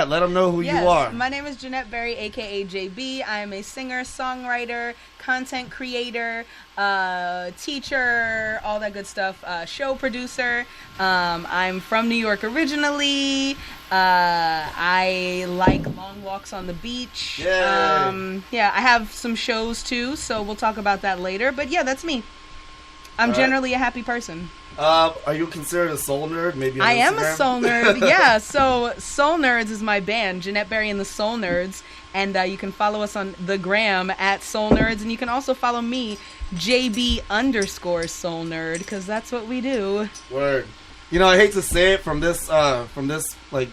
Let them know who you are. My name is Jeanette Berry, a.k.a. JB. I am a singer, songwriter, content creator, teacher, all that good stuff, show producer. I'm from New York originally. I like long walks on the beach. I have some shows too, so we'll talk about that later. But yeah, that's me. I'm generally a happy person. Are you considered a soul nerd? Maybe on I Instagram? am a soul nerd. Yeah, so Soul Nerds is my band, Jeanette Berry and the Soul Nerds, and you can follow us on the gram at Soul Nerds, and you can also follow me, JB_Soul Nerd, because that's what we do. Word. You know, I hate to say it from this like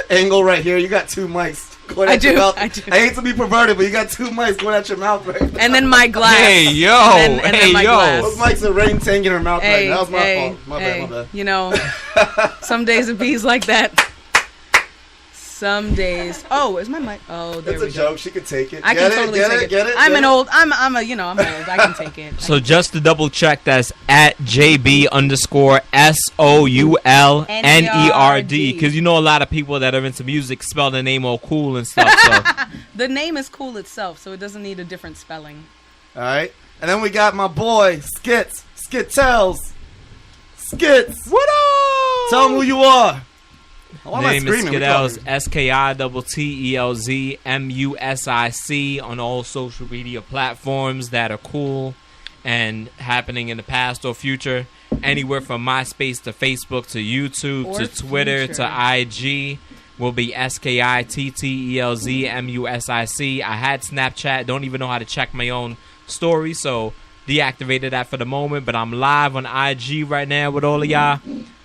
angle right here. You got two mics. I do. I hate to be perverted, but you got two mics going at your mouth right now. And then my glass. Hey, yo. Glass. Those mics are rain tang in her mouth right now. That was my fault. My bad. You know, some days it bees like that. Some days. Oh, is my mic? Oh, there we go. It's a joke. She could take it. I can totally take it. Get it? I'm old. I'm old. I can take it. So just to double check, that's at JB_SOULNERD. Because you know a lot of people that are into music spell the name all cool and stuff. So the name is cool itself, so it doesn't need a different spelling. All right. And then we got my boy, Skittles. Skits. What up? Tell them who you are. Name is Skittles, SKITTLZMUSIC on all social media platforms that are cool and happening in the past or future. Anywhere from MySpace to Facebook to YouTube to Twitter to IG will be SKITTELZMUSIC. I had Snapchat, don't even know how to check my own story, so deactivated that for the moment. But I'm live on IG right now with all of y'all.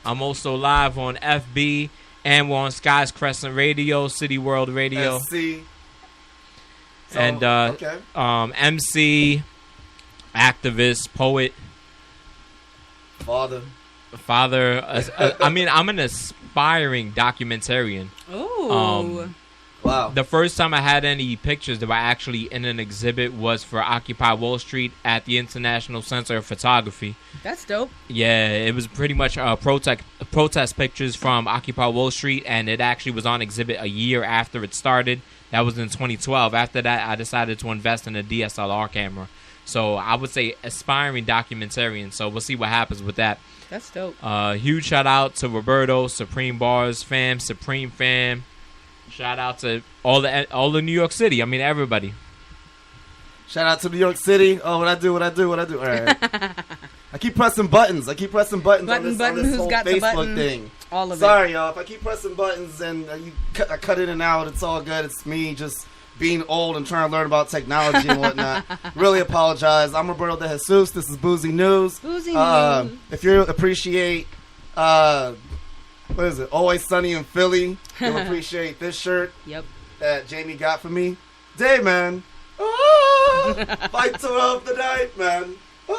I'm also live on FB. And we're on Sky's Crescent Radio, City World Radio. SC. And MC, activist, poet. Father. I mean, I'm an aspiring documentarian. Ooh. Wow. The first time I had any pictures that were actually in an exhibit was for Occupy Wall Street at the International Center of Photography. That's dope. Yeah, it was pretty much protest pictures from Occupy Wall Street, and it actually was on exhibit a year after it started. That was in 2012. After that, I decided to invest in a DSLR camera. So I would say aspiring documentarian. So we'll see what happens with that. That's dope. Huge shout out to Roberto, Supreme Bars fam, Supreme fam. Shout out to all the New York City. I mean, everybody. Shout out to New York City. Oh, what I do. All right. I keep pressing buttons. on this whole Facebook thing. All of Sorry, y'all. If I keep pressing buttons and I cut in and out, it's all good. It's me just being old and trying to learn about technology and whatnot. Really apologize. I'm Roberto De Jesus. This is Boozy News. Boozy News. If you appreciate... what is it? Always Sunny in Philly. You'll appreciate this shirt. Yep. That Jamie got for me. Day, man. Fighter of the night, man. All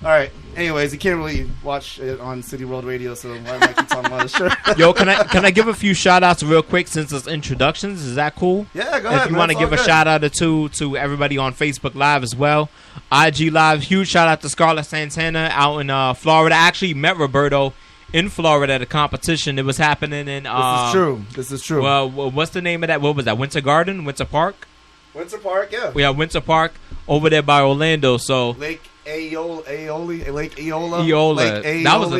right. Anyways, you can't really watch it on City World Radio, so why am I keep talking about this shirt? Yo, can I give a few shout outs real quick since it's introductions? Is that cool? Yeah, go ahead. If you want to give a shout out or two to everybody on Facebook Live as well. IG Live, huge shout out to Scarlett Santana out in Florida. I actually met Roberto in Florida at a competition. It was happening in... This is true. Well, what's the name of that? What was that? Winter Garden? Winter Park? Winter Park, yeah. Yeah, Winter Park over there by Orlando. So Lake Eola. Lake Eola. That was a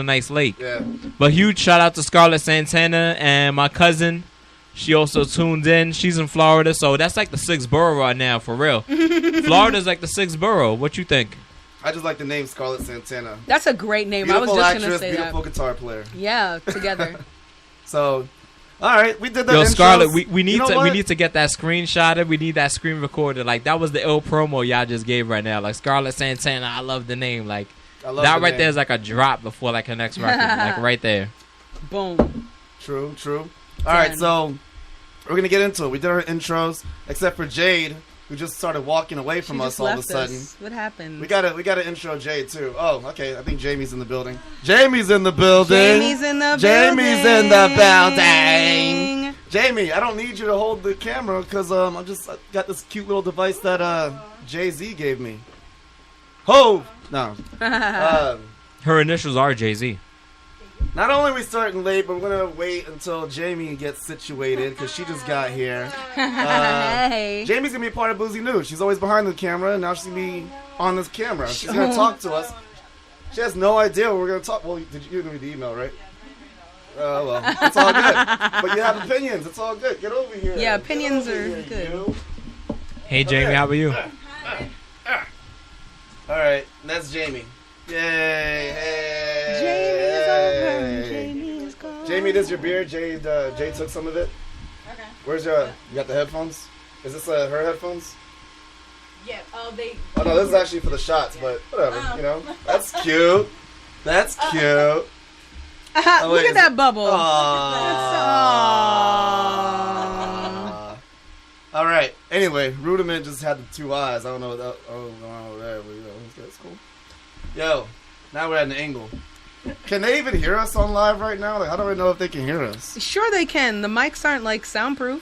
nice lake. Yeah. But huge shout out to Scarlett Santana and my cousin. She also tuned in. She's in Florida, so that's like the sixth borough right now, for real. Florida's like the sixth borough. What you think? I just like the name Scarlett Santana. That's a great name. Beautiful I was just going to say beautiful that. guitar player. Yeah, together. So, all right, we did that. Yo, Scarlett, we need to get that screenshotted. We need that screen recorded. Like, that was the ill promo y'all just gave right now. Like, Scarlett Santana, I love the name. Like, that right there is like a drop before like her next record. Like, right there. Boom. True. All right, so we're going to get into it. We did our intros, except for Jade, who just started walking away from us all of a sudden. What happened? We gotta intro Jade too. Oh, okay. I think Jamie's in the building. Jamie's in the building. Jamie, I don't need you to hold the camera because I got this cute little device that Jay-Z gave me. Ho! No. Her initials are Jay-Z. Not only are we starting late, but we're going to wait until Jamie gets situated because she just got here. Hey. Jamie's going to be a part of Boozy News. She's always behind the camera, and now she's going to be on this camera. She's going to talk to us. She has no idea what we're going to talk. Well, did you give me the email, right? Oh, well, it's all good. But you have opinions. It's all good. Get over here. Yeah, opinions are good. You. Hey, Jamie, how are you? All right, that's Jamie. Yay! Hey! Jamie is over. Jamie is gone. Jamie, this is your beer. Jay took some of it. Okay. Where's your? You got the headphones? Is this her headphones? Yeah. Oh, they. Oh no, this is actually for the shots, but whatever. You know, that's cute. That's cute. Look at that bubble. Aww. All right. Anyway, Rudiment just had the 2 eyes. I don't know what that. Oh, there we go. That's cool. Yo, now we're at an angle. Can they even hear us on live right now? Like, I don't even know if they can hear us. Sure they can. The mics aren't like soundproof.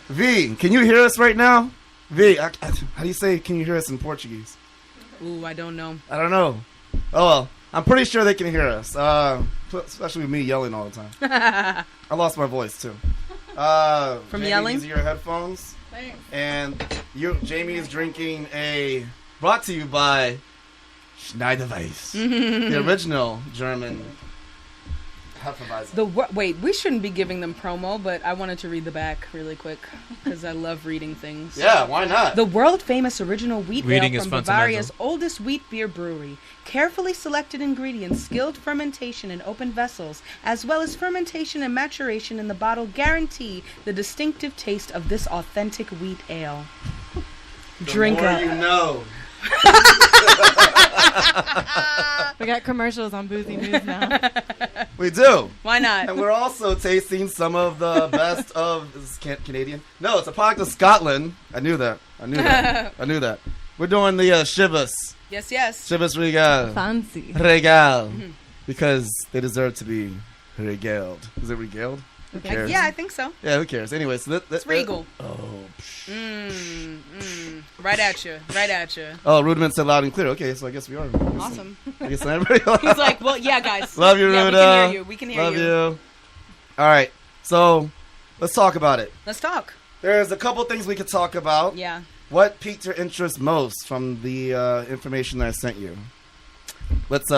V, can you hear us right now? V, how do you say can you hear us in Portuguese? Ooh, I don't know. I don't know. Oh well, I'm pretty sure they can hear us. Especially with me yelling all the time. I lost my voice too. From Jamie, yelling? These are your headphones. Thanks. And Jamie is drinking brought to you by Schneiderweiss, the original German Hefeweizen. Wait, we shouldn't be giving them promo, but I wanted to read the back really quick because I love reading things. Yeah, why not? The world-famous original wheat Reading ale is from fundamental. Bavaria's oldest wheat beer brewery. Carefully selected ingredients, skilled fermentation in open vessels, as well as fermentation and maturation in the bottle guarantee the distinctive taste of this authentic wheat ale. Drink more up. you know. We got commercials on Boozy News now. We do. Why not? And we're also tasting some of the best of... Is this Canadian? No, it's a product of Scotland. I knew that. I knew that. We're doing the Chivas. Yes, yes. Chivas Regal. Fancy. Regal. Because they deserve to be regaled. Is it regaled? Who cares? Yeah, I think so. Yeah, who cares? Anyway, so It's regal. Right at you. Right at you. Oh, Rudiment said loud and clear. Okay, so I guess we are. Awesome. I guess everybody. He's like, well, yeah, guys. Love you, yeah, Ruda. We can hear you. Love you. All right, so let's talk about it. Let's talk. There's a couple things we could talk about. Yeah. What piqued your interest most from the information that I sent you? Let's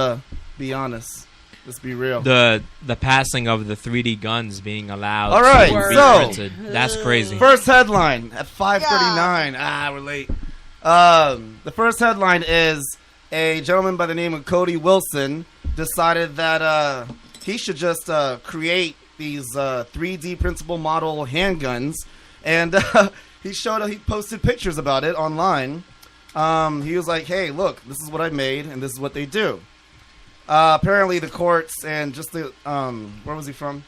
be honest. Let's be real. The passing of the 3D guns being allowed All right, to be so- printed. That's crazy. First headline at 5:39. We're late. The first headline is a gentleman by the name of Cody Wilson decided that he should just create these 3D printable model handguns, and he posted pictures about it online. He was like, "Hey, look, this is what I made, and this is what they do." Apparently, the courts and just the where was he from?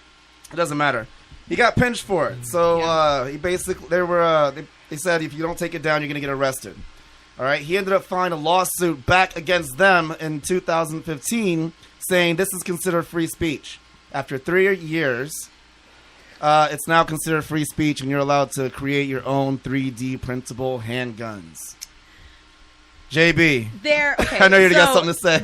It doesn't matter. He got pinched for it. So he basically they said if you don't take it down, you're gonna get arrested. All right. He ended up filing a lawsuit back against them in 2015, saying this is considered free speech. After 3 years, it's now considered free speech, and you're allowed to create your own 3D printable handguns. JB, Okay, I know you got something to say.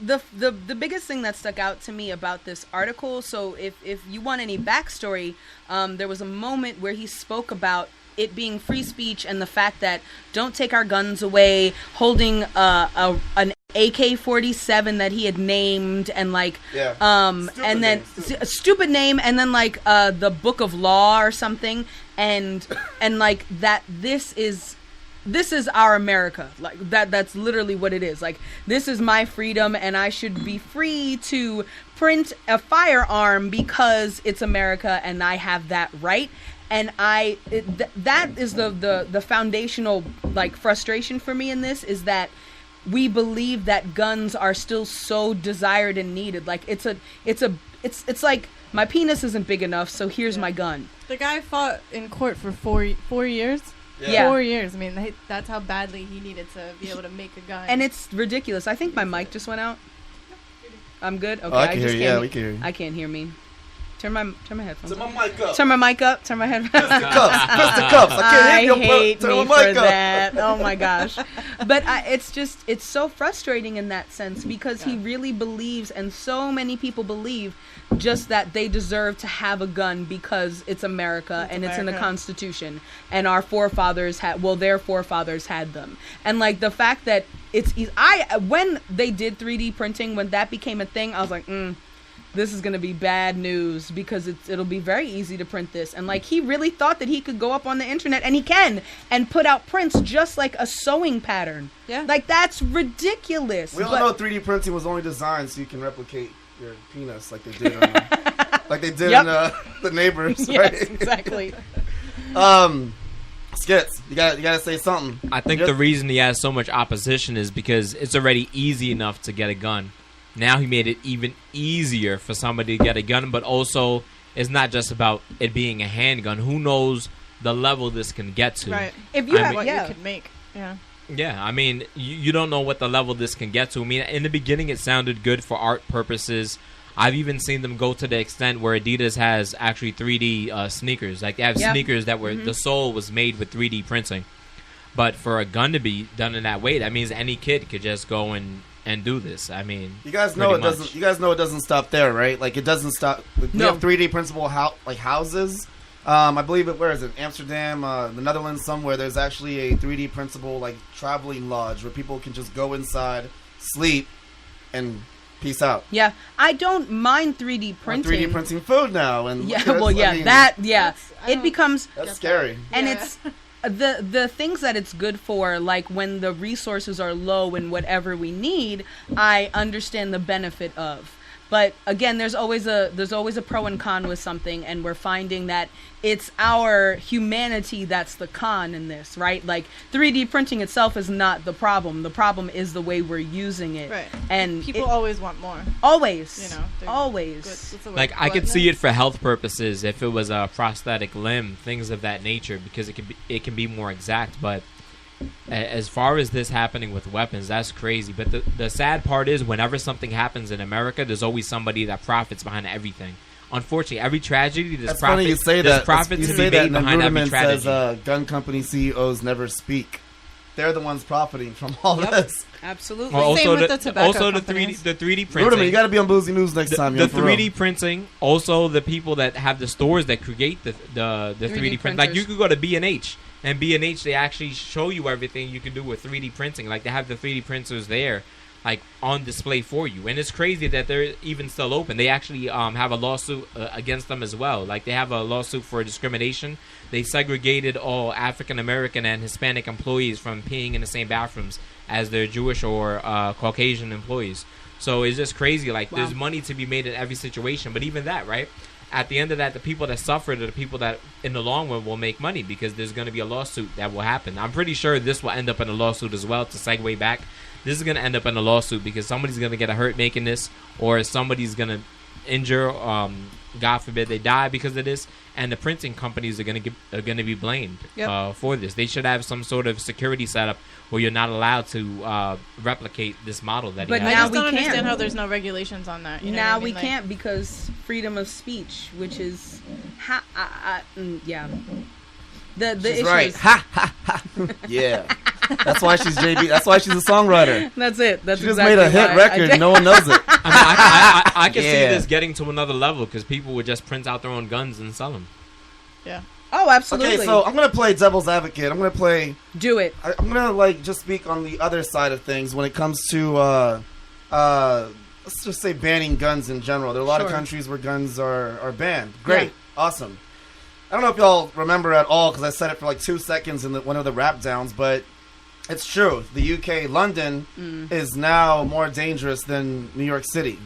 The biggest thing that stuck out to me about this article, so if you want any backstory, there was a moment where he spoke about it being free speech and the fact that don't take our guns away, holding an AK-47 that he had named, and like and then a stupid name, and then like the Book of Law or something, and like that this is our America. Like that's literally what it is. Like, this is my freedom, and I should be free to print a firearm because it's America and I have that right. And that is the foundational like frustration for me in this, is that we believe that guns are still so desired and needed. Like it's like my penis isn't big enough, so here's my gun. The guy fought in court for four years. Yeah. 4 years. I mean, that's how badly he needed to be able to make a gun. And it's ridiculous. I think my mic just went out. I'm good. Okay, I can hear you. Yeah, we can hear you. I can't hear me. Turn my headphones. Turn my mic up. Turn my mic up. Turn my headphones. Mr. Cups. I can't hear you. hate Turn me my mic for up. that. Oh my gosh. But it's so frustrating in that sense because he really believes, and so many people believe, just that they deserve to have a gun because it's America and it's in the Constitution, and our forefathers their forefathers had them. And like the fact that when they did 3D printing, when that became a thing, I was like, this is going to be bad news because it'll be very easy to print this. And like he really thought that he could go up on the internet, and he can, and put out prints just like a sewing pattern. Yeah. Like that's ridiculous. We all know 3D printing was only designed so you can replicate your penis like they did in The Neighbors, right? Yes, exactly. Skits, you gotta say something. I think the reason he has so much opposition is because it's already easy enough to get a gun. Now he made it even easier for somebody to get a gun, but also it's not just about it being a handgun. Who knows the level this can get to? Right. If you what you could make. Yeah. Yeah, I mean, you don't know what the level this can get to. I mean, in the beginning, it sounded good for art purposes. I've even seen them go to the extent where Adidas has actually 3D sneakers. Like, they have sneakers that were the sole was made with 3D printing. But for a gun to be done in that way, that means any kid could just go and do this. I mean, you guys know it doesn't. You guys know it doesn't stop there, right? Like, it doesn't stop. We have 3D printable houses. I believe it. Where is it? Amsterdam, the Netherlands, somewhere. There's actually a 3D printable like traveling lodge where people can just go inside, sleep, and peace out. Yeah, I don't mind 3D printing. 3D printing food now, and it becomes that's scary. And it's the things that it's good for, like when the resources are low and whatever we need, I understand the benefit of. But again, there's always a pro and con with something, and we're finding that it's our humanity that's the con in this, right? Like 3D printing itself is not the problem. The problem is the way we're using it. Right. And people always want more. Always. You know, always. Like I could see it for health purposes if it was a prosthetic limb, things of that nature, because it can be more exact, but as far as this happening with weapons, that's crazy. But the sad part is whenever something happens in America, there's always somebody that profits behind everything. Unfortunately, every tragedy, there's profit. Funny you say there's that. profit You to say be that, made and behind every Ruderman tragedy. says gun company CEOs never speak. They're the ones profiting from all this. Absolutely. Well, Same with the tobacco the 3D printing. Ruderman, you got to be on Boozy News next time. The 3D printing. Also, the people that have the stores that create the 3D print. Like you could go to B&H. And B&H, they actually show you everything you can do with 3D printing. Like, they have the 3D printers there, like, on display for you. And it's crazy that they're even still open. They actually have a lawsuit against them as well. Like, they have a lawsuit for discrimination. They segregated all African-American and Hispanic employees from peeing in the same bathrooms as their Jewish or Caucasian employees. So it's just crazy. Like, there's money to be made in every situation. But even that, right? At the end of that, the people that suffered are the people that, in the long run, will make money because there's going to be a lawsuit that will happen. I'm pretty sure this will end up in a lawsuit as well. To segue back, this is going to end up in a lawsuit because somebody's going to get hurt making this, or somebody's going to injure. God forbid they die because of this, and the printing companies are going to be blamed for this. They should have some sort of security setup where you're not allowed to replicate this model that. But he has. I just don't understand how there's no regulations on that. You know now what I mean? we can't because freedom of speech, which is the she's issue right. is Ha ha ha. Yeah. That's why she's JB. That's why she's a songwriter. That's it. That's she just exactly made a hit why record. No one knows it. I can see this getting to another level because people would just print out their own guns and sell them. Yeah. Oh, absolutely. Okay, so I'm gonna play devil's advocate. I'm gonna play. Do it. I'm gonna just speak on the other side of things when it comes to let's just say banning guns in general. There are a lot of countries where guns are banned. Great, awesome. I don't know if y'all remember at all because I said it for like 2 seconds in one of the rap downs, but it's true. The UK, London, is now more dangerous than New York City.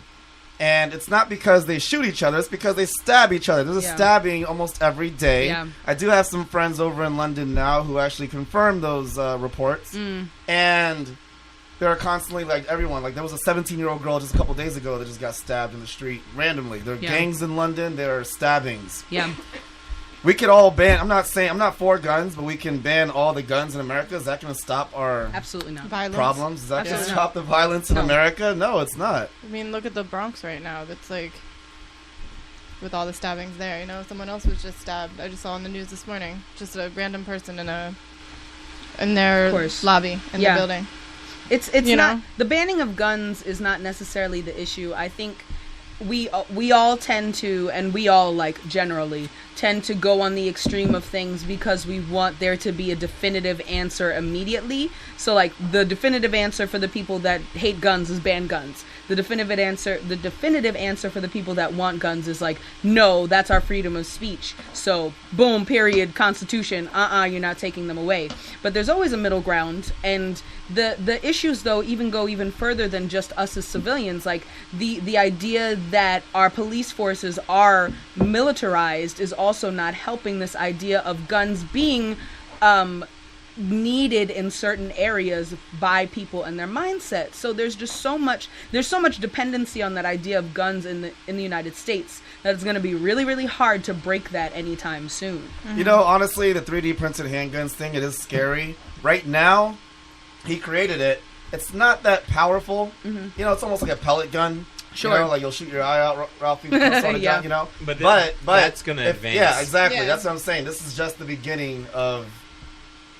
And it's not because they shoot each other, it's because they stab each other. There's a stabbing almost every day. Yeah. I do have some friends over in London now who actually confirm those reports. And there are constantly, like, everyone. Like, there was a 17-year-old girl just a couple days ago that just got stabbed in the street randomly. There are gangs in London. There are stabbings. Yeah. We could all ban. I'm not for guns, but we can ban all the guns in America. Is that going to stop our problems? Is that going to stop the violence in America? No, it's not. I mean, look at the Bronx right now. That's like with all the stabbings there. You know, someone else was just stabbed. I just saw on the news this morning. Just a random person in their lobby in the building. It's not the banning of guns is not necessarily the issue. I think we all tend to, and we all like generally tend to go on the extreme of things because we want there to be a definitive answer immediately. So like the definitive answer for the people that hate guns is ban guns. The definitive answer for the people that want guns is like, no, that's our freedom of speech. So boom, period, Constitution, you're not taking them away. But there's always a middle ground, and the issues though go even further than just us as civilians. Like the idea that our police forces are militarized is also not helping this idea of guns being needed in certain areas by people and their mindset. So there's so much dependency on that idea of guns in the United States that it's going to be really, really hard to break that anytime soon. You know, honestly, the 3D printed handguns thing, it is scary. Right now, he created it. It's not that powerful. You know, it's almost like a pellet gun. Sure. You know, like you'll shoot your eye out, Ralphie, sort of gun, you know? But that's going to advance. Yeah, exactly. Yeah. That's what I'm saying. This is just the beginning of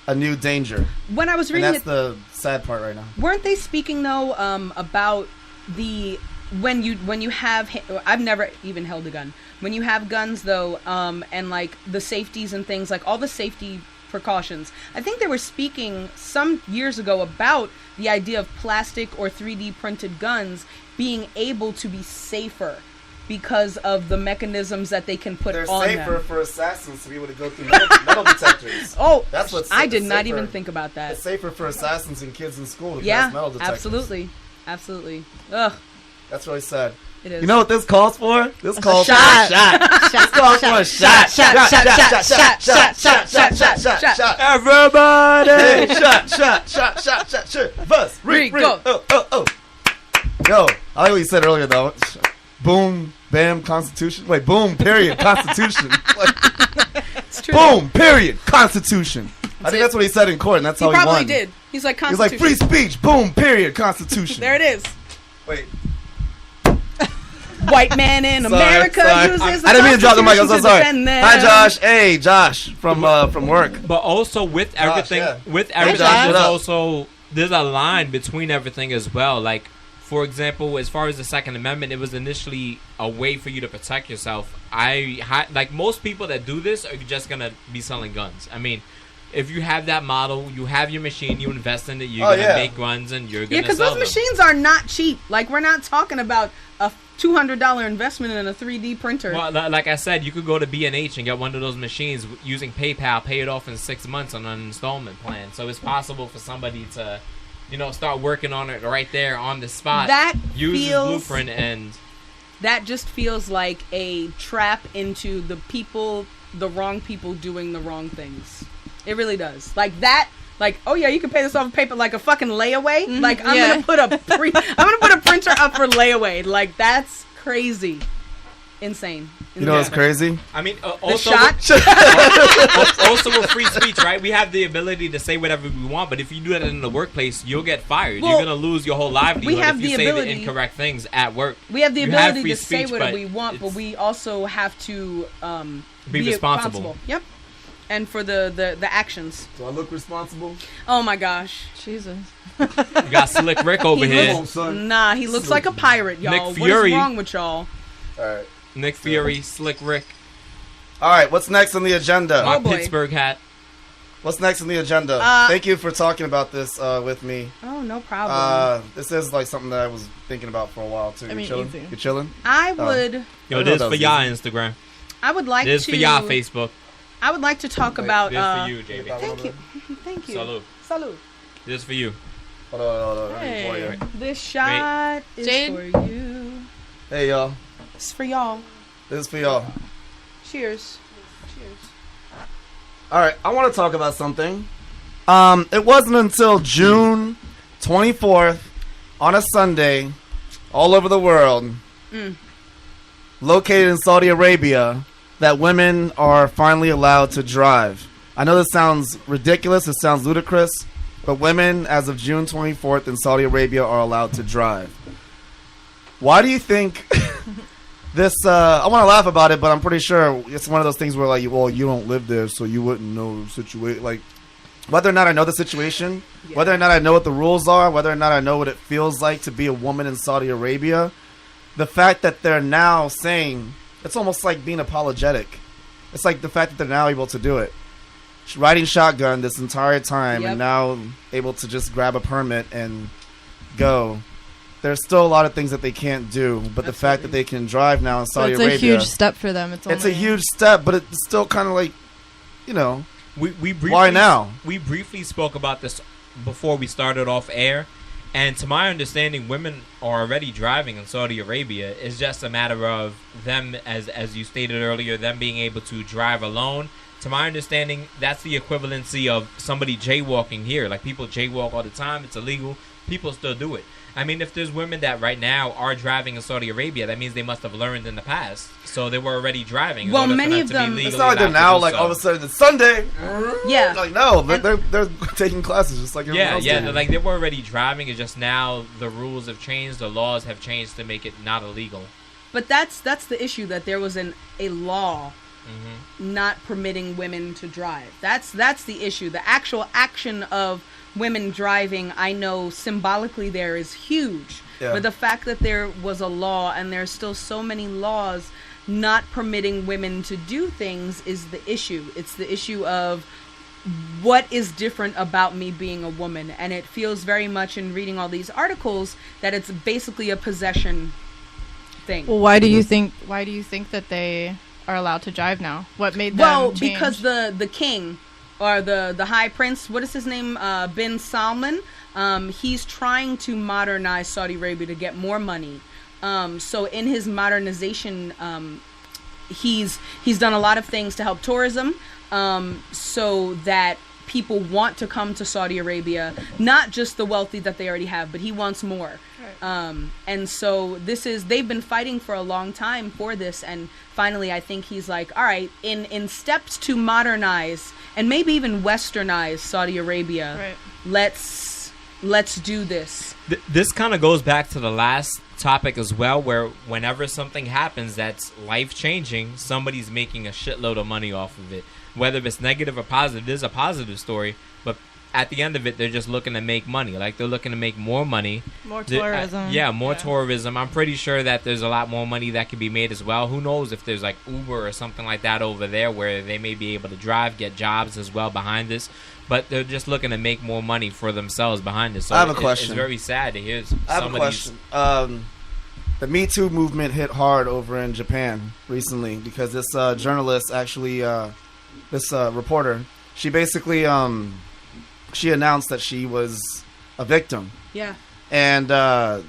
a new danger. When I was reading, and that's the sad part right now. Weren't they speaking though about the when you have I've never even held a gun. When you have guns though, and like the safeties and things, like all the safety precautions. I think they were speaking some years ago about the idea of plastic or 3D printed guns being able to be safer because of the mechanisms that they can put on them. They're safer for assassins to be able to go through metal detectors. Oh, that's what's I did safer. not even think about that. It's safer for assassins and kids in school to pass metal detectors. Absolutely. Ugh. That's really sad. It is. You know what this calls for? This calls for a shot. shot. This calls for a shot. Shot. Everybody! Shot. Bus. Go. Oh. Yo, I like what you said earlier, though. Boom, bam, Constitution. Wait, boom, period, Constitution. It's true. Boom, period, Constitution. I think that's what he said in court, and that's how he won. He probably did. He's like, Constitution. He's like, free speech, boom, period, Constitution. There it is. Wait. White man in America uses the I didn't mean to drop the mic. I'm so sorry. Them. Hi, Josh. Hey, Josh from work. But also with everything, there's a line between everything as well. Like, for example, as far as the Second Amendment, it was initially a way for you to protect yourself. Like most people that do this are just gonna be selling guns. I mean, if you have that model, you have your machine, you invest in it, you're gonna make guns, and you're gonna because sell those machines are not cheap. Like, we're not talking about a $200 investment in a 3D printer. Well, like I said, you could go to B&H and get one of those machines using PayPal, pay it off in 6 months on an installment plan. So it's possible for somebody to, start working on it right there on the spot. Use the blueprint, and that just feels like a trap into the wrong people doing the wrong things. It really does. Like that. Like, oh yeah, you can pay this off of paper like a fucking layaway. Mm-hmm. Like I'm gonna put a printer up for layaway. Like that's crazy, insane. You know what's crazy? I mean, also with free speech, right? We have the ability to say whatever we want, but if you do that in the workplace, you'll get fired. You're gonna lose your whole livelihood if you say the incorrect things at work. We have the ability to say whatever we want, but we also have to be responsible. Yep. And for the actions. Do I look responsible? Oh my gosh. Jesus. You got Slick Rick over here. Nah, he looks like a pirate, y'all. Nick Fury. What is wrong with y'all? Alright. Nick Fury, Slick Rick. Alright, what's next on the agenda? My Pittsburgh hat. What's next on the agenda? Thank you for talking about this with me. Oh, no problem. This is like something that I was thinking about for a while too. You're chilling? I would. Yo, this is for y'all Instagram. I would like this to. This for y'all Facebook. I would like to talk about. This for you, JB. Thank you. Salud. This is for you. Hold on. Hey, this shot is for you. Hey, y'all. It's for y'all. This is for y'all. Cheers. All right, I want to talk about something. It wasn't until June 24th on a Sunday, all over the world, located in Saudi Arabia, that women are finally allowed to drive. I know this sounds ridiculous, it sounds ludicrous, but women, as of June 24th in Saudi Arabia, are allowed to drive. Why do you think this, I want to laugh about it, but I'm pretty sure it's one of those things where, like, well, you don't live there, so you wouldn't know the situation. Like, whether or not I know the situation, whether or not I know what the rules are, whether or not I know what it feels like to be a woman in Saudi Arabia, the fact that they're now saying, it's almost like being apologetic. It's like the fact that they're now able to do it. Riding shotgun this entire time and now able to just grab a permit and go. There's still a lot of things that they can't do, but the fact that they can drive now in Saudi Arabia. It's a huge step for them. It's a huge step, but it's still kind of like, you know, we briefly, why now? We briefly spoke about this before we started off air, and to my understanding, women are already driving in Saudi Arabia. It's just a matter of them, as you stated earlier, them being able to drive alone. To my understanding, that's the equivalency of somebody jaywalking here. Like, people jaywalk all the time. It's illegal. People still do it. I mean, if there's women that right now are driving in Saudi Arabia, that means they must have learned in the past. So they were already driving. Well, many of them. It's not like they're now, like, all of a sudden it's Sunday. Yeah. Like, no, they're taking classes just like everyone else. Yeah, like, they were already driving. It's just now the rules have changed. The laws have changed to make it not illegal. But that's the issue, that there was a law not permitting women to drive. That's the issue. The actual action of women driving, I know symbolically there is huge. Yeah. But the fact that there was a law and there's still so many laws not permitting women to do things is the issue. It's the issue of what is different about me being a woman. And it feels very much in reading all these articles that it's basically a possession thing. Well, why do you think that they are allowed to drive now? What made them change? Because the king or the high prince, what is his name, bin Salman, he's trying to modernize Saudi Arabia to get more money. So in his modernization, he's done a lot of things to help tourism, so that people want to come to Saudi Arabia, not just the wealthy that they already have, but he wants more. Right. And so they've been fighting for a long time for this, and finally I think he's like, all right, in steps to modernize and maybe even westernize Saudi Arabia, right, let's do this. This kind of goes back to the last topic as well, where whenever something happens that's life-changing, somebody's making a shitload of money off of it. Whether it's negative or positive, there's a positive story, but at the end of it, they're just looking to make money. Like, they're looking to make more money. More tourism. More tourism. I'm pretty sure that there's a lot more money that can be made as well. Who knows if there's, like, Uber or something like that over there where they may be able to drive, get jobs as well behind this. But they're just looking to make more money for themselves behind this. So I have a question. It's very sad to hear I have a question. The Me Too movement hit hard over in Japan recently because this journalist actually... this reporter, she basically she announced that she was a victim. Yeah. And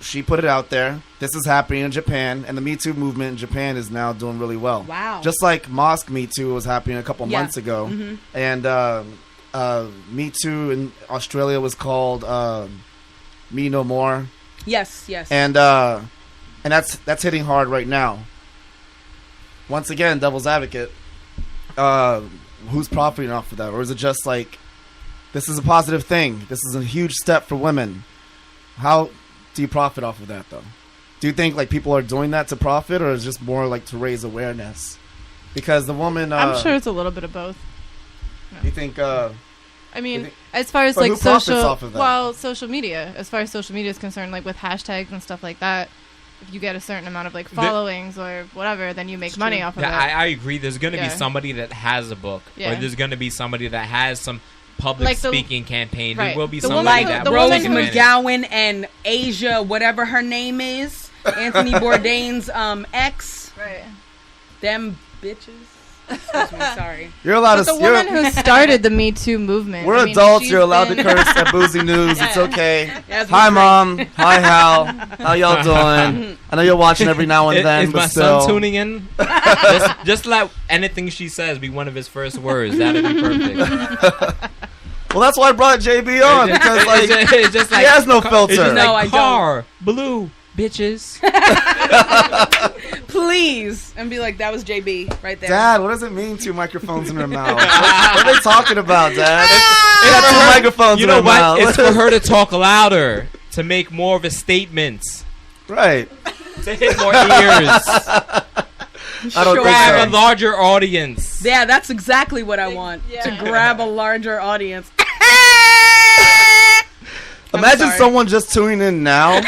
she put it out there. This is happening in Japan, and the Me Too movement in Japan is now doing really well. Wow. Just like Mosque Me Too was happening a couple months ago. Mm-hmm. And Me Too in Australia was called Me No More. Yes. And that's hitting hard right now. Once again, devil's advocate. Who's profiting off of that? Or is it just like, this is a positive thing, this is a huge step for women? How do you profit off of that, though? Do you think, like, people are doing that to profit, or is it just more like to raise awareness? Because the woman... I'm sure it's a little bit of both. No. You think... I mean, as far as, like, social media, as far as social media is concerned, like, with hashtags and stuff like that, if you get a certain amount of, like, followings or whatever, then you make money off of it. I agree. There's going to be somebody that has a book. Yeah. Or there's going to be somebody that has some public like speaking campaign. Right. There will be somebody that... Rose McGowan and Asia, whatever her name is, Anthony Bourdain's ex. Right. Them bitches. Excuse me, sorry. You're allowed to... The woman who started the Me Too movement. We're adults. You're allowed to curse at Boozy News. It's okay. Hi, Mom. Hi, Hal. How y'all doing? I know you're watching every now and then, is but my still. Son tuning in? just let anything she says be one of his first words. That'd be perfect. Well, that's why I brought JB on, because it's just like, he has no filter. It's just like car, blue, bitches. Please. And be like, that was JB right there. Dad, what does it mean, 2 microphones in her mouth? What are they talking about, Dad? They got 2 microphones in her mouth. It's for her to talk louder, to make more of a statement. Right. To hit more ears. I don't grab a larger audience. Yeah, that's exactly what I want. To grab a larger audience. Imagine someone just tuning in now.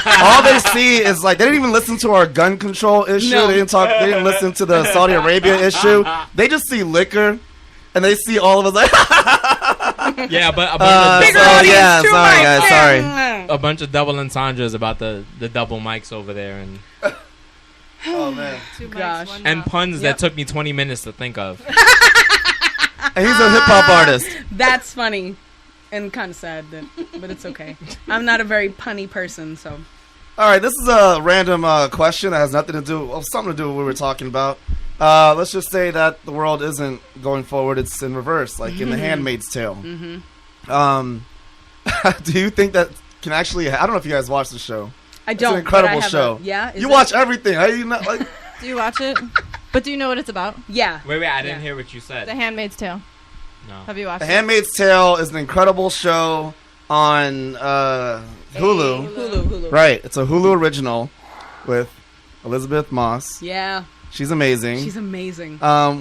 All they see is like they didn't even listen to our gun control issue. No. They didn't listen to the Saudi Arabia issue. They just see liquor, and they see all of us like. Yeah, but sorry. A bunch of double entendres about the double mics over there and. Oh man! Gosh. And puns that took me 20 minutes to think of. And he's a hip hop artist. That's funny. And kind of sad, but it's okay. I'm not a very punny person, so. All right, this is a random question that has nothing to do, well, something to do with what we were talking about. Let's just say that the world isn't going forward; it's in reverse, like in The Handmaid's Tale. Mm-hmm. Do you think that can actually? I don't know if you guys watch the show. I don't. It's an incredible show. You watch everything. How do you not like? Do you watch it? But do you know what it's about? Yeah. Wait, I didn't hear what you said. The Handmaid's Tale. No. Have you watched The it? Handmaid's Tale is an incredible show on Hulu. Hulu. Right. It's a Hulu original with Elizabeth Moss. Yeah. She's amazing. She's amazing.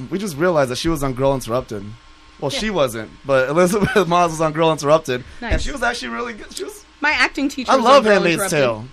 We just realized that she was on Girl Interrupted. Well, she wasn't, but Elizabeth Moss was on Girl Interrupted. Nice. And she was actually really good. She was. My acting teacher I was love on Girl Handmaid's Interrupted. Tale.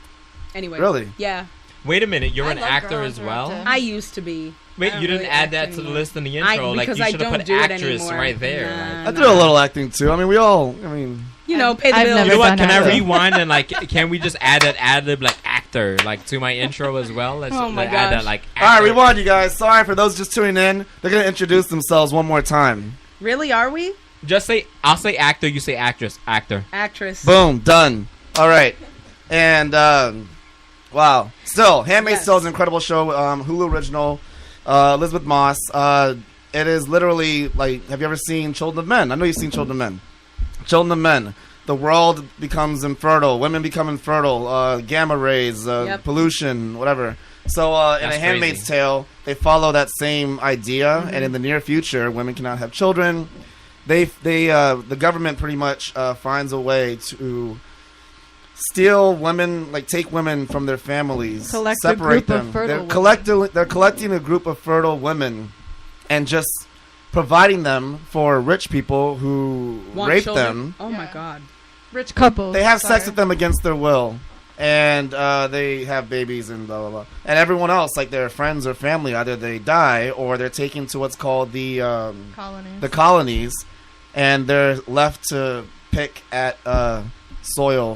Anyway. Really? Yeah. Wait a minute, you're I an love actor Girl as well? Interrupted. I used to be. Wait, I you don't didn't really add act that to the anymore. list in the intro. Like, you because I should have don't put do it actress anymore. right there. Nah. I did a little acting too. I mean, we all. I mean, You know, pay the I've bills. never You know what? done Can I acting. rewind and like, can we just add that ad-lib like actor like to my intro as well? Let's Oh my add that gosh. like. all right, actor. rewind, you guys. Sorry for those just tuning in. They're gonna introduce themselves one more time. Really, are we? Just say, I'll say actor. You say actress. Actor. Actress. Boom, done. All right, and wow. Still, Handmaid's Tale is an incredible show. Hulu original. Elizabeth Moss. It is literally like, have you ever seen Children of Men? I know you've seen Children of Men. Children of Men. The world becomes infertile. Women become infertile. Gamma rays, pollution, whatever. So in A Handmaid's Tale, they follow that same idea, and in the near future, women cannot have children. The government pretty much finds a way to steal women, like take women from their families, Collect a separate group of them. fertile They're collecting a group of fertile women, and just providing them for rich people who Want rape children? them. Oh my God. Rich couples. They have sex with them against their will, and they have babies and blah blah blah. And everyone else, like their friends or family, either they die or they're taken to what's called the colonies, and they're left to pick at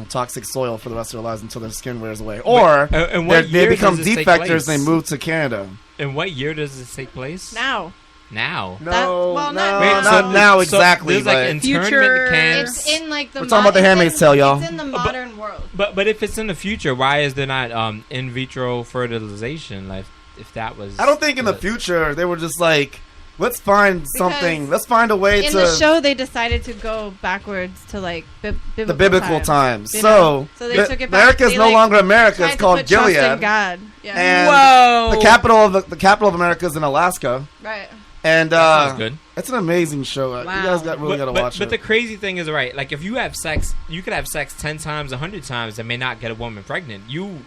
toxic soil for the rest of their lives until their skin wears away, or they become defectors and they move to Canada. In what year does this take place? Now. No, not now exactly. There's like internment Future. camps. It's in like the. We're talking about The Handmaid's Tale, y'all. It's in the modern world. But if it's in the future, why is there not in vitro fertilization? Like, if that was, I don't think in the future they were just like, let's find something. Let's find a way in to. the show, they decided to go backwards to like the biblical times. So they took it back. America is no longer America. It's called Gilead. Trust in God. Yeah. And Whoa. the capital of America is in Alaska. Right. And that sounds good. It's an amazing show. Wow. You guys really got to watch it. But the crazy thing is, right? Like, if you have sex, you could have sex 10 times, 100 times, and may not get a woman pregnant. You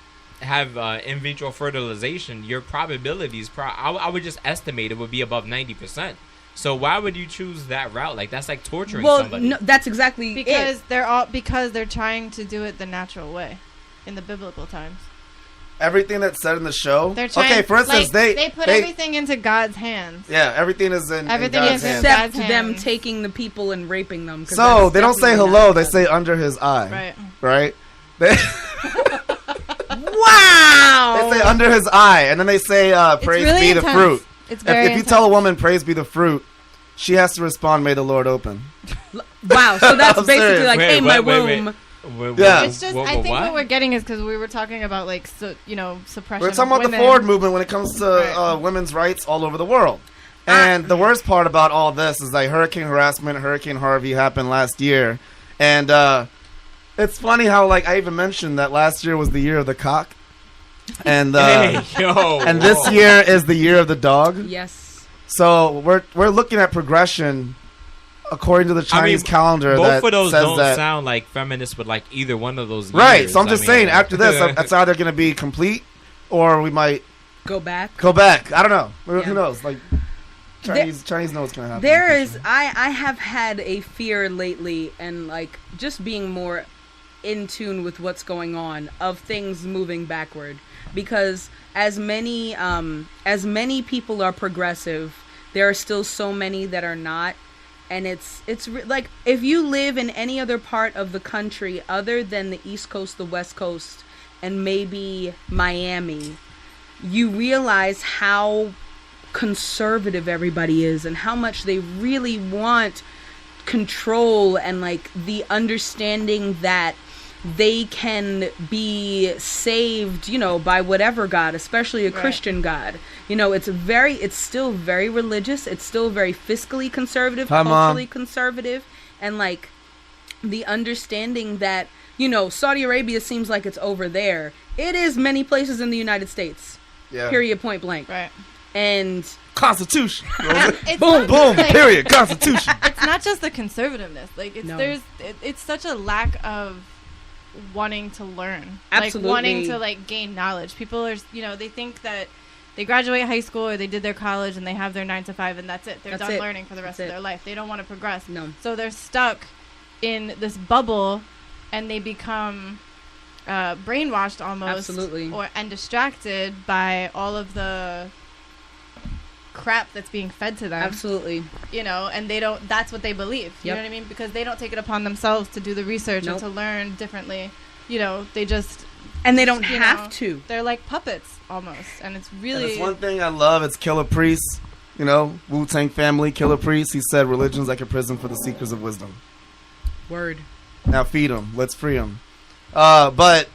have in vitro fertilization, your probabilities, I would just estimate it would be above 90%. So why would you choose that route? Like, that's like torturing somebody. No, that's exactly because it. they're trying to do it the natural way, in the biblical times. Everything that's said in the show. They're trying, okay, for instance, like, they put everything into God's hands. Yeah, everything is in God's hands. Except them taking the people and raping them. So they don't say hello; they say under his eye. Right. Right. They wow. They say under his eye, and then they say, "Praise really be intense. the fruit." It's very if you tell a woman, "Praise be the fruit," she has to respond, "May the Lord open." Wow. So that's I'm basically serious. like, "Hey, my womb." Yeah. It's just, I think what we're getting is because we were talking about like suppression. We're talking about the forward movement when it comes to women's rights all over the world. And the worst part about all this is like hurricane harassment, Hurricane Harvey happened last year, and it's funny how like I even mentioned that last year was the year of the cock, and and this year is the year of the dog. Yes. So we're looking at progression. According to the Chinese calendar, both that of those says don't that sound like feminists would like either one of those. Right. Years. So I'm just saying, after this, it's either going to be complete, or we might go back. I don't know. Who knows? Like Chinese know what's gonna happen. There is. I have had a fear lately, and like just being more in tune with what's going on of things moving backward, because as many people are progressive, there are still so many that are not. And it's like if you live in any other part of the country other than the East Coast, the West Coast, and maybe Miami, you realize how conservative everybody is and how much they really want control and like the understanding that they can be saved, by whatever God, especially a Christian God. It's still very religious. It's still very fiscally conservative, culturally conservative. And like the understanding that, Saudi Arabia seems like it's over there. It is many places in the United States. Yeah. Period, point blank. Right. And Constitution. Boom, like, period. Constitution. It's not just the conservativeness. Like it's such a lack of wanting to learn. Absolutely. Like wanting to like gain knowledge. People are, they think that they graduate high school or they did their college and they have their 9 to 5 and that's it. They're done learning for the rest of their life. They don't want to progress. No. So they're stuck in this bubble and they become brainwashed almost. Absolutely. And distracted by all of the crap that's being fed to them. Absolutely. And that's what they believe. You know what I mean? Because they don't take it upon themselves to do the research and to learn differently. They just... And they don't have to. They're like puppets almost. And it's really... And it's one thing I love. It's Killer Priest. Wu-Tang family, Killer Priest. He said religion's like a prison for the seekers of wisdom. Word. Now feed them. Let's free them. But...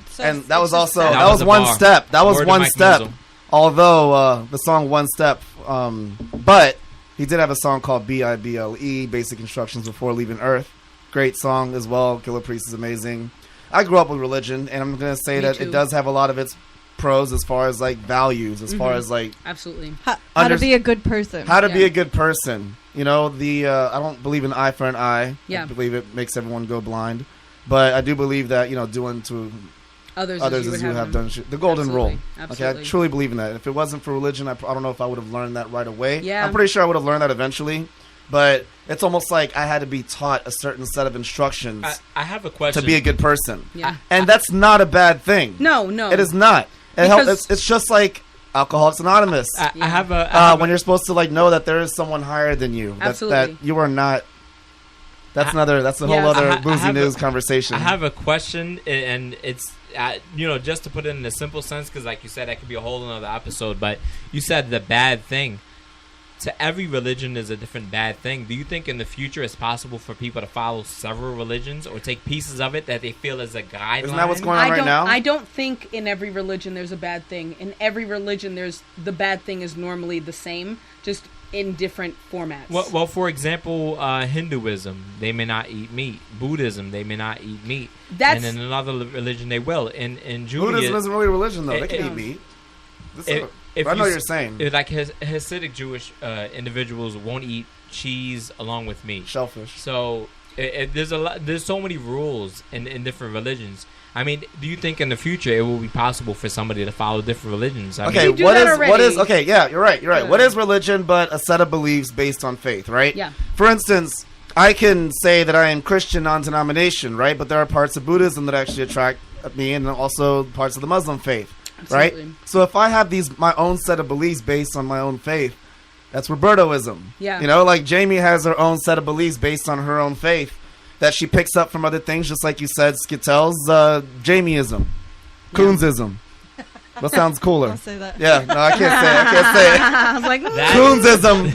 So and that was also... That was one bar. step. That was Word one Mike step. Muzzle. Although the song One Step, but he did have a song called BIBLE, Basic Instructions Before Leaving Earth. Great song as well. Killer Priest is amazing. I grew up with religion, and I'm going to say that it does have a lot of its pros as far as like values, as far as like... Absolutely. How to be a good person. How to be a good person. I don't believe in eye for an eye. Yeah. I believe it makes everyone go blind. But I do believe that, doing to... Others as you have done. The golden rule. Absolutely. Okay, I truly believe in that. If it wasn't for religion, I don't know if I would have learned that right away. Yeah. I'm pretty sure I would have learned that eventually. But it's almost like I had to be taught a certain set of instructions. I have a question. To be a good person. Yeah. And that's not a bad thing. No. It is not. It's just like Alcoholics Anonymous. I have when you're supposed to like know that there is someone higher than you. Absolutely. That you are not. That's a whole other Boozy News conversation. I have a question, and it's just to put it in a simple sense, because like you said, that could be a whole another episode. But you said the bad thing. To every religion is a different bad thing. Do you think in the future it's possible for people to follow several religions or take pieces of it that they feel is a guideline? Isn't that what's going on right now? I don't think in every religion there's a bad thing. In every religion, the bad thing is normally the same, just in different formats. Well, for example, Hinduism, they may not eat meat. Buddhism, they may not eat meat. And in another religion, they will. In Judaism, Buddhism isn't really a religion, though. They can eat meat. I know what you're saying. Like Hasidic Jewish individuals won't eat cheese along with meat. Shellfish. So there's so many rules in different religions. I mean, do you think in the future it will be possible for somebody to follow different religions? What is okay, yeah, you're right. Yeah. What is religion but a set of beliefs based on faith, right? Yeah. For instance, I can say that I am Christian non-denomination, right? But there are parts of Buddhism that actually attract me, and also parts of the Muslim faith, Absolutely. right? So if I have my own set of beliefs based on my own faith, that's Robertoism. Yeah. Like Jamie has her own set of beliefs based on her own faith that she picks up from other things, just like you said, Skittel's Jamieism, Coonsism. What sounds cooler? Don't say that. Yeah, no, I can't say it. I was like, Coonsism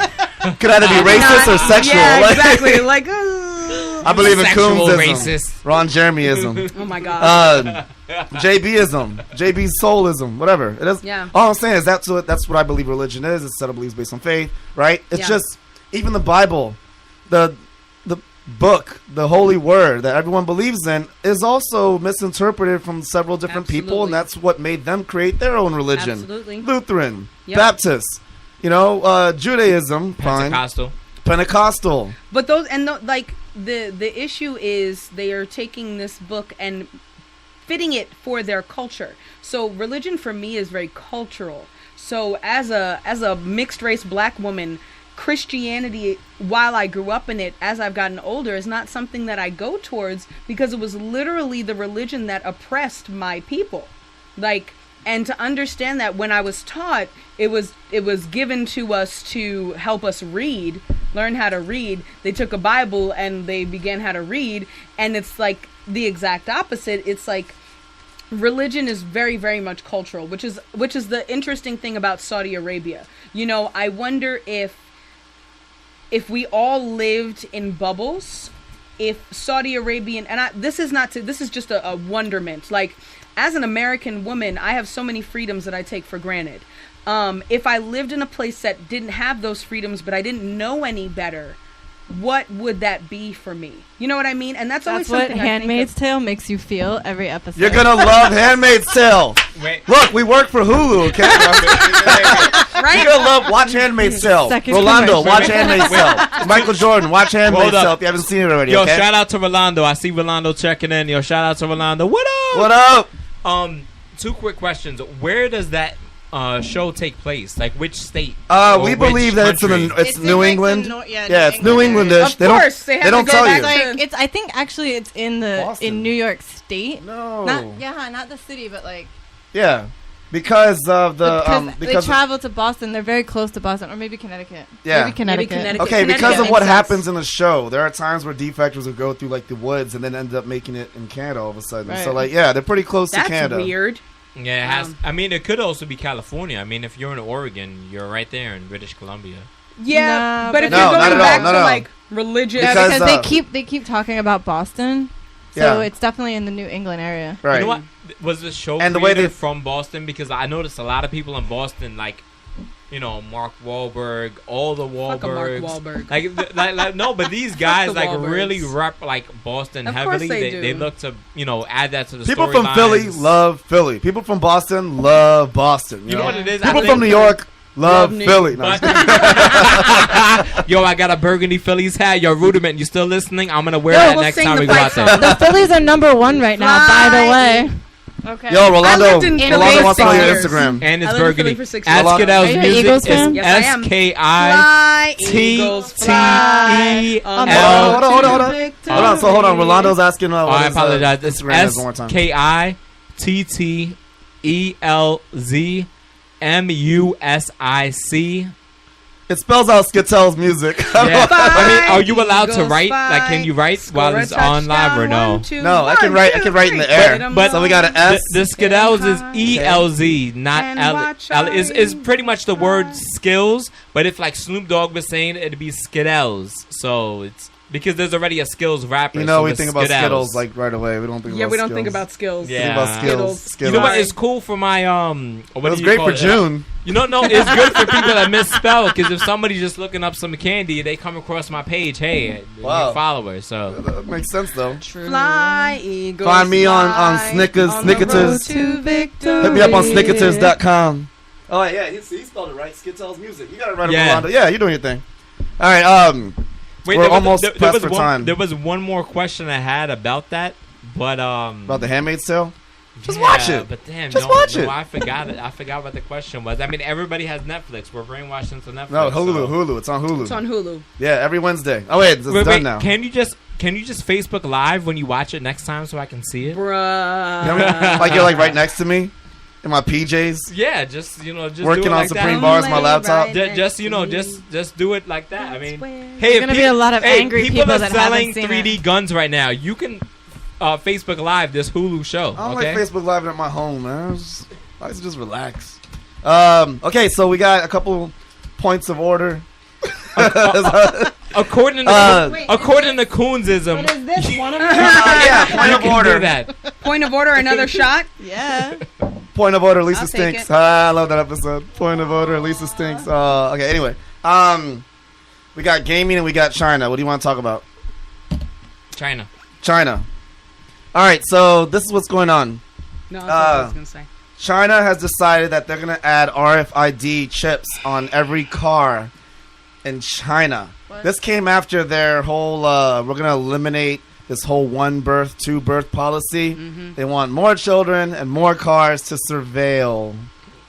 could either be racist or sexual. Yeah, exactly. Like, I believe in Coonsism. Racist. Ron Jeremyism. Oh my God. JBism, JB Soulism, whatever. It is. Yeah. All I'm saying is that's what I believe religion is. It's a set of beliefs based on faith, right? It's just even the Bible, the book, the holy word that everyone believes in is also misinterpreted from several different people, and that's what made them create their own religion. Absolutely. Lutheran, Baptist, Judaism, Pentecostal. But those the issue is they are taking this book and fitting it for their culture. So religion for me is very cultural. So as a mixed race black woman, Christianity, while I grew up in it, as I've gotten older, is not something that I go towards because it was literally the religion that oppressed my people. Like, and to understand that when I was taught, it was given to us to help us learn how to read. They took a Bible and they began how to read, and it's like the exact opposite. It's like religion is very, very much cultural, which is the interesting thing about Saudi Arabia. You know, I wonder if we all lived in bubbles, if Saudi Arabian, and this is just a wonderment. Like, as an American woman, I have so many freedoms that I take for granted. If I lived in a place that didn't have those freedoms, but I didn't know any better, what would that be for me? You know what I mean? And that's always something what Handmaid's Tale makes you feel every episode. You're gonna love Handmaid's Tale. Wait. Look, we work for Hulu, okay? Right? You're gonna watch Handmaid's Tale. Rolando, watch Handmaid's Tale. Michael Jordan, watch Handmaid's Tale if you haven't seen it already. Yo, shout out to Rolando. I see Rolando checking in. Yo, shout out to Rolando. What up? What up? 2 quick questions. Where does that show take place? Like, which state? We believe that it's New England. It's New Englandish. Of course, they don't tell you. Like, I think actually it's in New York State. No. Not the city, but like. Yeah, because of the because they travel to Boston. They're very close to Boston, or maybe Connecticut. Yeah, maybe Connecticut. Okay, because of what happens in the show, there are times where defectors will go through like the woods and then end up making it in Canada all of a sudden. Right. So like, yeah, they're pretty close to Canada. That's weird. Yeah, it has. I mean, it could also be California. I mean, if you're in Oregon, you're right there in British Columbia. Yeah, but if you're going back to like religion, because they keep talking about Boston, so it's definitely in the New England area. Right. You know what? Was the show and the way they're from Boston? Because I noticed a lot of people in Boston, like, you know, Mark Wahlberg, all the Wahlbergs. Mark Wahlberg. Like no, but these guys like really rep like Boston heavily. They look to, you know, add that to the people from Philly love Philly. People from Boston love Boston. You know what it is? People from New York love Philly. No. Yo, I got a Burgundy Phillies hat. Yo, Rudiment, you still listening? I'm gonna wear that next time we go out there. The Phillies are #1 right now, by the way. Okay. Yo, Rolando wants to know your Instagram. And it's Burgundy. At Skidell's Music is SKITTEL. Hold on. So hold on. Rolando's asking. I apologize. It's SKITTELZMUSIC. It spells out Skitell's Music. Yeah. I mean, are you allowed to write? Like, can you write while it's on live or no? No, I can write in the air. But so we got an S. The Skidell's is ELZ, not L. Is pretty much the word skills, but if like Snoop Dogg was saying it, it'd be Skidell's. So it's because there's already a Skills rapper. You know, we think about Skittles like right away. We don't think about we don't think about Skills. Yeah, think about Skittles. You know what? It's cool for my It was great for June. You know, no, it's good for people that misspell, because if somebody's just looking up some candy, they come across my page, hey, wow, followers. So that makes sense though. True. Fly, Eagles, find me on Snickers. Hit me up on Snickers.com. Oh yeah, he spelled it right. Skitell's Music. You got it right, Rolando. Yeah, you're doing your thing. All right. Wait, we're almost pressed for time. There was one more question I had about that, but about the Handmaid's Tale. Just watch it. But damn, watch it. I forgot it. I forgot what the question was. I mean, everybody has Netflix. We're brainwashed into Netflix. No, Hulu. It's on Hulu. It's on Hulu. Yeah, every Wednesday. Oh wait, it's done now. Can you just Facebook Live when you watch it next time so I can see it? Bruh. You know, like you're like right next to me in my PJs. Yeah, just working do it on like Supreme that. Bars on my laptop. Just do it like that. I mean, hey, there's gonna be a lot of angry people that are selling haven't seen 3D guns right now. You can Facebook Live this Hulu show. I don't like Facebook Live at my home, man. I like to just relax. Okay, so we got a couple points of order. According to Coonsism. What is this? One of them? Yeah, point of order. Point of order, another shot? Yeah. Point of order, Lisa Stinks. I love that episode. Point of order, Lisa Stinks. Okay, anyway. We got gaming and we got China. What do you want to talk about? China. All right, so this is what's going on. No, that's what I was going to say. China has decided that they're going to add RFID chips on every car in China. What? This came after their whole we're going to eliminate this whole one birth, two birth policy. They want more children and more cars to surveil.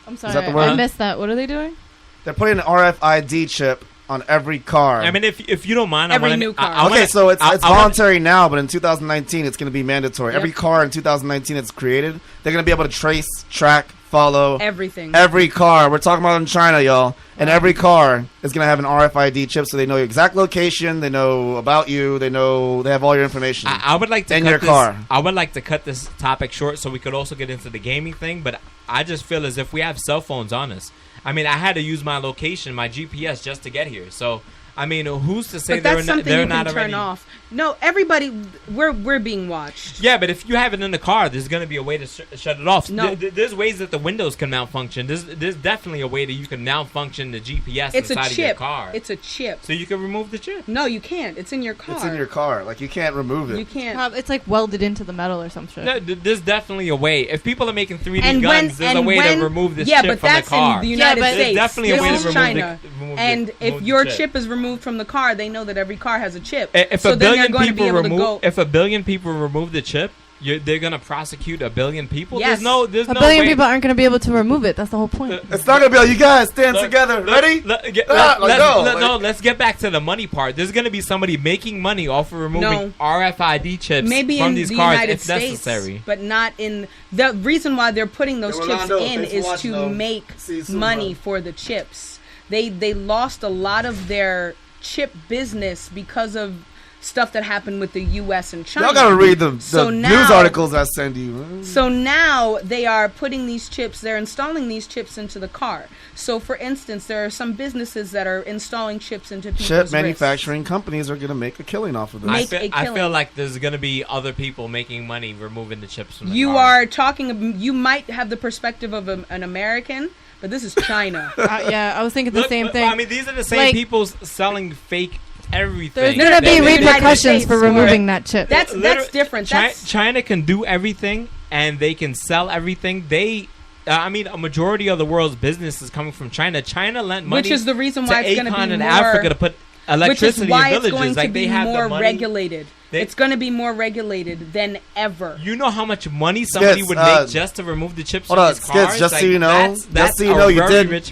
I'm sorry, I missed that. What are they doing? They're putting an RFID chip on every car. I mean, if you don't mind, every new car. So it's voluntary now, but in 2019 it's going to be mandatory. Every car in 2019 that's created, they're going to be able to trace, track, follow everything. Every car. We're talking about in China, y'all. And every car is going to have an RFID chip, so they know your exact location, they know about you, they have all your information. I would like to in your car. I would like to cut this topic short so we could also get into the gaming thing, but I just feel as if we have cell phones on us. I mean, I had to use my location, my GPS, just to get here. So, I mean, who's to say they're not already? Turn off. No, everybody, we're being watched. Yeah, but if you have it in the car, there's going to be a way to shut it off. No. There's ways that the windows can malfunction. There's definitely a way that you can malfunction the GPS inside of your car. It's a chip. So you can remove the chip. No, you can't. It's in your car. It's in your car. Like, you can't remove it. You can't. It's like welded into the metal or some shit. No, there's definitely a way. If people are making 3D guns, there's a way to remove this chip from the car. Yeah, but that's in the United States. There's definitely a way to remove China. And if your chip is removed from the car, they know that every car has a chip. So then they're going to be able to go. If a billion people remove the chip, they're going to prosecute a billion people? Yes. There's a no billion way. people aren't going to be able to remove it. That's the whole point. It's not going to be like, you guys stand together. Ready? Let's get back to the money part. There's going to be somebody making money off of removing RFID chips from these cars if necessary. But not in... The reason why they're putting those chips in is to make money for the chips. They lost a lot of their chip business because of stuff that happened with the U.S. and China. Y'all gotta read the news articles I send you. So now they are putting these chips, they're installing these chips into the car. So for instance, there are some businesses that are installing chips into people's chip manufacturing companies are gonna make a killing off of this. I feel like there's gonna be other people making money removing the chips from the car. You might have the perspective of an American, but this is China. Yeah, I was thinking the same thing. I mean, these are the same people selling fake everything. There's going to be repercussions for removing that chip. That's different. China can do everything, and they can sell everything. A majority of the world's business is coming from China. China lent money, which is the reason why it's going to be more, and Africa to put electricity in villages. It's going to like be they have more the money. Regulated. It's going to be more regulated than ever. You know how much money somebody would make just to remove the chips from these cars? Just so you know, you did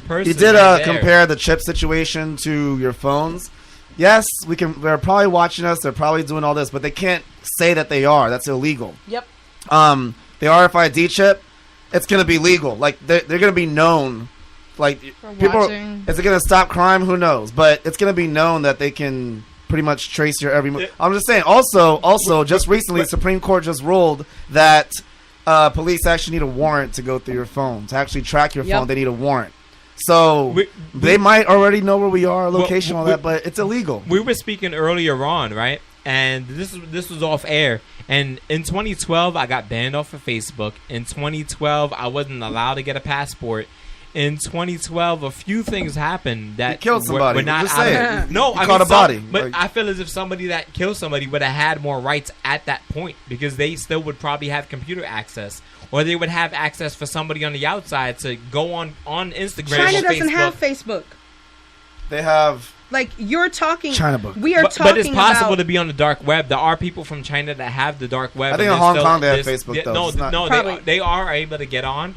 compare the chip situation to your phones. Yes, they're probably watching us. They're probably doing all this, but they can't say that they are. That's illegal. Yep. The RFID chip, it's going to be legal. Like they're going to be known. Like is it going to stop crime? Who knows? But it's going to be known that they can pretty much trace your every move. I'm just saying. Also, just recently, the Supreme Court just ruled that police actually need a warrant to go through your phone. To actually track your phone, they need a warrant. So they might already know where we are, location, all that, but it's illegal. We were speaking earlier on, right? And this was off air. And in 2012, I got banned off of Facebook. In 2012, I wasn't allowed to get a passport. In 2012, a few things happened that you killed somebody. Were not just say it. No, you caught a body. But I feel as if somebody that killed somebody would have had more rights at that point because they still would probably have computer access, or they would have access for somebody on the outside to go on Instagram. China or doesn't Facebook. have Facebook. They have. Like you're talking, China book. We are talking but it's possible to be on the dark web. There are people from China that have the dark web. I think in Hong Kong they have Facebook though. No, they are able to get on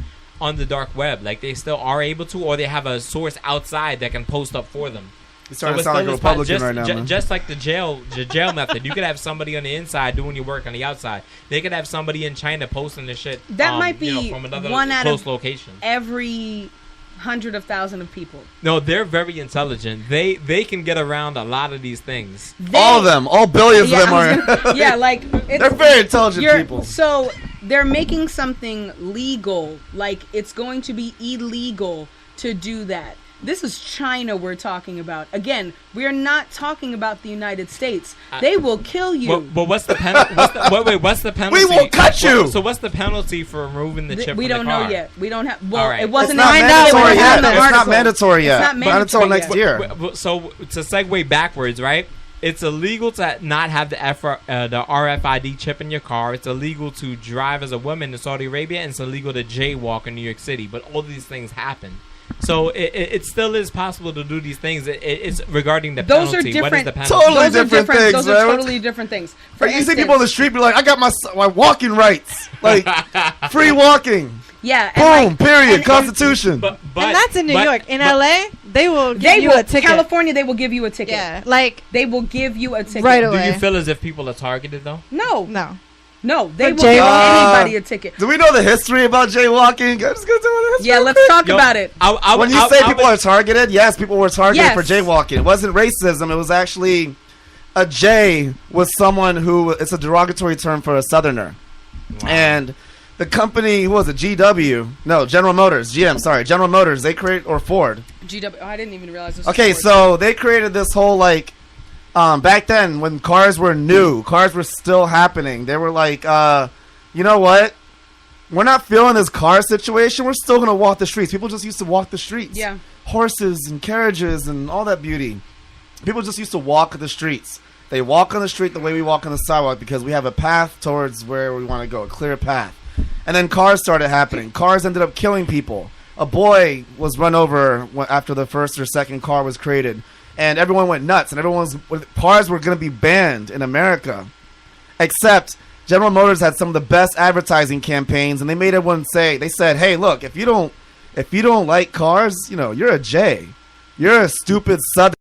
the dark web. Like they still are able to, or they have a source outside that can post up for them. You're starting to sound like a Republican right now, man. Just like the jail method. You could have somebody on the inside doing your work on the outside. They could have somebody in China posting their shit. That might be from another one out close of location. Every 100,000 of people. No, they're very intelligent. They can get around a lot of these things. All of them, all billions of them are. They're very intelligent people. So they're making something legal, like it's going to be illegal to do that. This is China we're talking about. Again, we're not talking about the United States. They will kill you. But what's the penalty? What's the penalty? We won't cut you. So what's the penalty for removing the chip? We don't know yet. We don't have. Well, right. it wasn't mandatory yet. It's not mandatory yet. It's not mandatory next year. So to segue backwards, right? It's illegal to not have the RFID chip in your car. It's illegal to drive as a woman in Saudi Arabia, and it's illegal to jaywalk in New York City. But all these things happen. So it still is possible to do these things. It's regarding the those penalty. Are different. What is the penalty? Totally different things. Those are totally different things. For you see people on the street be like, "I got my walking rights, like free walking." Yeah. Boom. Period. Constitution. But and that's in New York. In LA, they will give you a ticket. California, they will give you a ticket. Yeah, like they will give you a ticket right away. Do you feel as if people are targeted though? No. They will give anybody a ticket. Do we know the history about jaywalking? I'm just gonna tell the history. Yeah, let's talk about it. When you say people are targeted, yes, people were targeted for jaywalking. It wasn't racism. It was actually a Jay was someone who it's a derogatory term for a Southerner, and the company who was it? GW? No, General Motors. GM. Sorry, General Motors. They created or Ford. GW. Oh, I didn't even realize this. Okay, so they created this whole like. Back then, when cars were new, cars were still happening. They were like, you know what? We're not feeling this car situation. We're still going to walk the streets. People just used to walk the streets. Yeah. Horses and carriages and all that beauty. People just used to walk the streets. They walk on the street the way we walk on the sidewalk because we have a path towards where we want to go, a clear path. And then cars started happening. Cars ended up killing people. A boy was run over after the first or second car was created. And everyone went nuts, and cars were going to be banned in America. Except General Motors had some of the best advertising campaigns, and they made everyone they said, hey, look, if you don't like cars, you're a J. You're a stupid Southern.